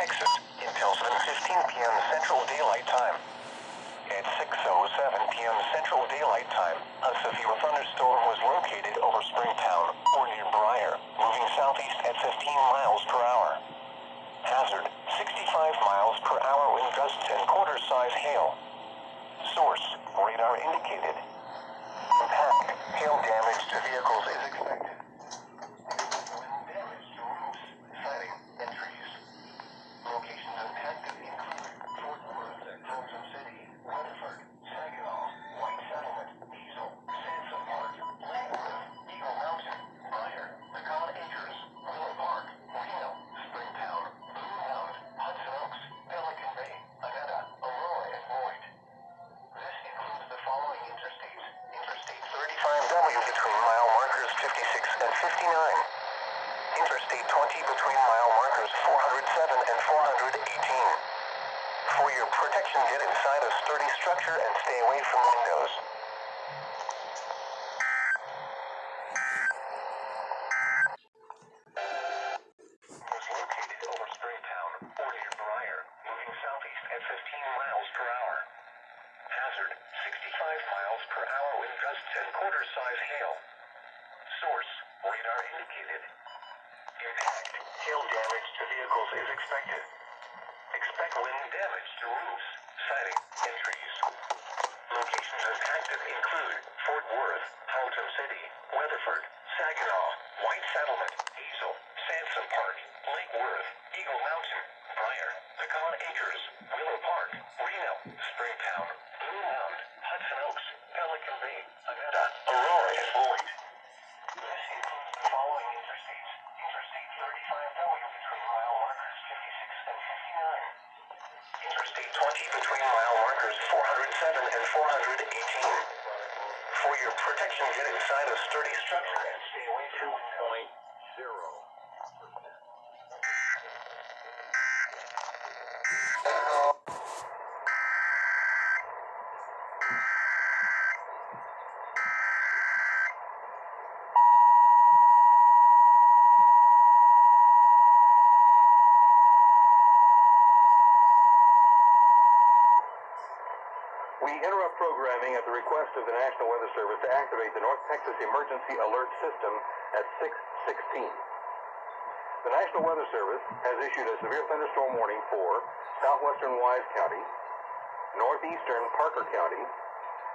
Texas until 7:15 p.m. Central Daylight Time. At 6:07 p.m. Central Daylight Time, a severe thunderstorm was located over Springtown or near Briar, moving southeast at 15 miles per hour. Hazard, 65 miles per hour wind gusts and quarter-size hail. Source, radar indicated. Impact, hail damage to vehicles is expected. Wind damage to roofs, siding, and trees. Locations impacted include Fort Worth, Thompson City, Weatherford, Saginaw, White Settlement, Diesel, Sansom Park, Lakeworth, Eagle Mountain, Briar, Pecan Acres, Willow Park, Reno, Springtown, Blue Mound, Hudson Oaks, Pelican Bay, Augusta, Aurora, and Lloyd. This includes the following interstates. Interstate 35W between mile markers 56 and 59. Interstate 20 between mile markers 407 and 418. For your protection, get inside a sturdy structure and stay away from windows. Was located over Springtown or near Briar, moving southeast at 15 miles per hour. Hazard, 65 miles per hour wind gusts and quarter-size hail. Source, radar indicated. Impact, hail damage to vehicles is expected. Expect wind damage to roofs, siding, and trees. Locations impacted include Fort Worth, Houghton City, Weatherford, Saginaw, White Settlement, Diesel, Sansom Park, Lake Worth, Eagle Mountain, Briar, Pecan Acres, Willow Park, Reno, Springtown, Blue Mound, Hudson Oaks, Pelican Bay, Augusta, Aurora, and Lloyd. This includes the following interstates. Interstate 35W between mile markers 56 and 59. Interstate 20 between mile markers 407 and 418. For your protection, get inside a sturdy structure and stay away from windows. 0. We interrupt programming at the request of the National Weather Service to activate the North Texas Emergency Alert System at 6:16. The National Weather Service has issued a severe thunderstorm warning for southwestern Wise County, northeastern Parker County,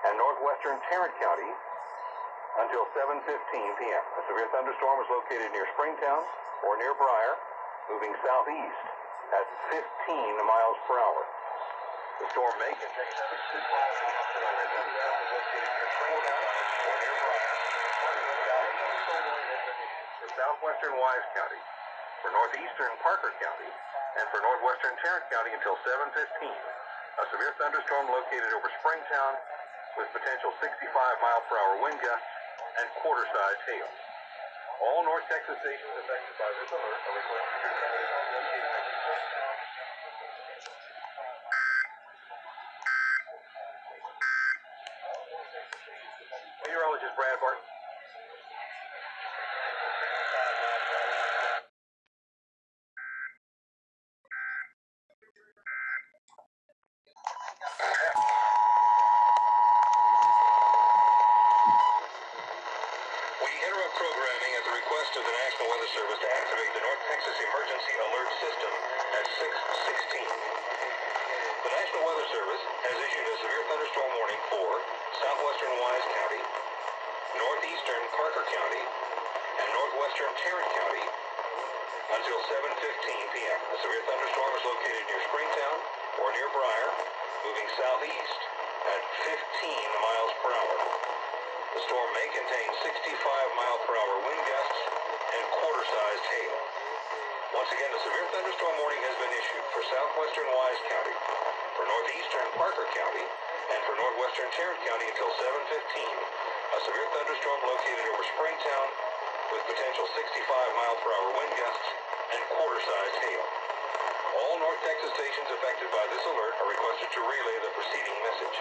and northwestern Tarrant County until 7:15 p.m. A severe thunderstorm is located near Springtown or near Briar, moving southeast at 15 miles per hour. The storm may contain 65 for southwestern Wise County, for northeastern Parker County, and for northwestern Tarrant County until 7:15. A severe thunderstorm located over Springtown with potential 65-mile-per-hour wind gusts and quarter-sized hail. All North Texas stations affected by this alert are requested to terminate all located meteorologist Brad Barton. We interrupt programming at the request of the National Weather Service to activate the North Texas Emergency Alert System at 6:16. The National Weather Service has issued a severe thunderstorm warning for southwestern Wise County, northeastern Parker County, and northwestern Tarrant County until 7:15 p.m. A severe thunderstorm is located near Springtown or near Briar, moving southeast at 15 miles per hour. The storm may contain 65-mile-per-hour wind gusts and quarter-sized hail. Once again, a severe thunderstorm warning has been issued for southwestern Wise County, for northeastern Parker County, and for northwestern Tarrant County until 7:15. A severe thunderstorm located over Springtown with potential 65-mile-per-hour wind gusts and quarter-sized hail. All North Texas stations affected by this alert are requested to relay the preceding message.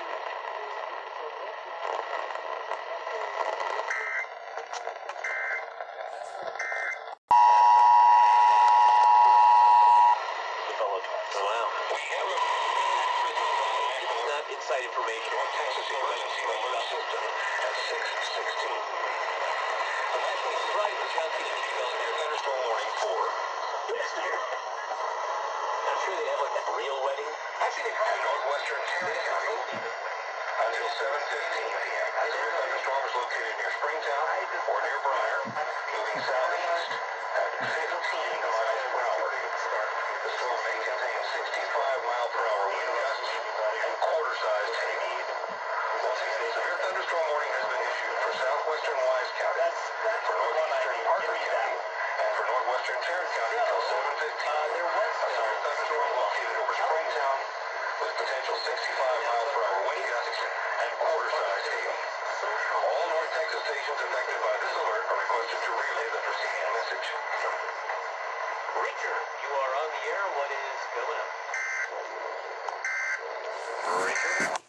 Wow. We have not inside information. North Texas emergency alert system at 6:16. I'm actually surprised the Southeast fell near Thunderstorm warning for next year. I'm sure they have like that real wedding. Actually, they in northwestern Tarrant County until 7:15 p.m. Severe thunderstorm is located near Springtown or near Briar, moving southeast at 15 miles per hour. The storm may contain 65-mile-per-hour wind gusts and quarter-sized hail. Once again, a severe thunderstorm warning has been issued for southwestern Wise County, for northeastern Parker County, and for northwestern Tarrant County until 7:15. A severe thunderstorm located over Springtown with potential 65-mile-per-hour wind gusts and quarter-sized hail. All North Texas stations affected by this alert are requested to relay the preceding message. Richard, you are on the air. What is going on? Richard?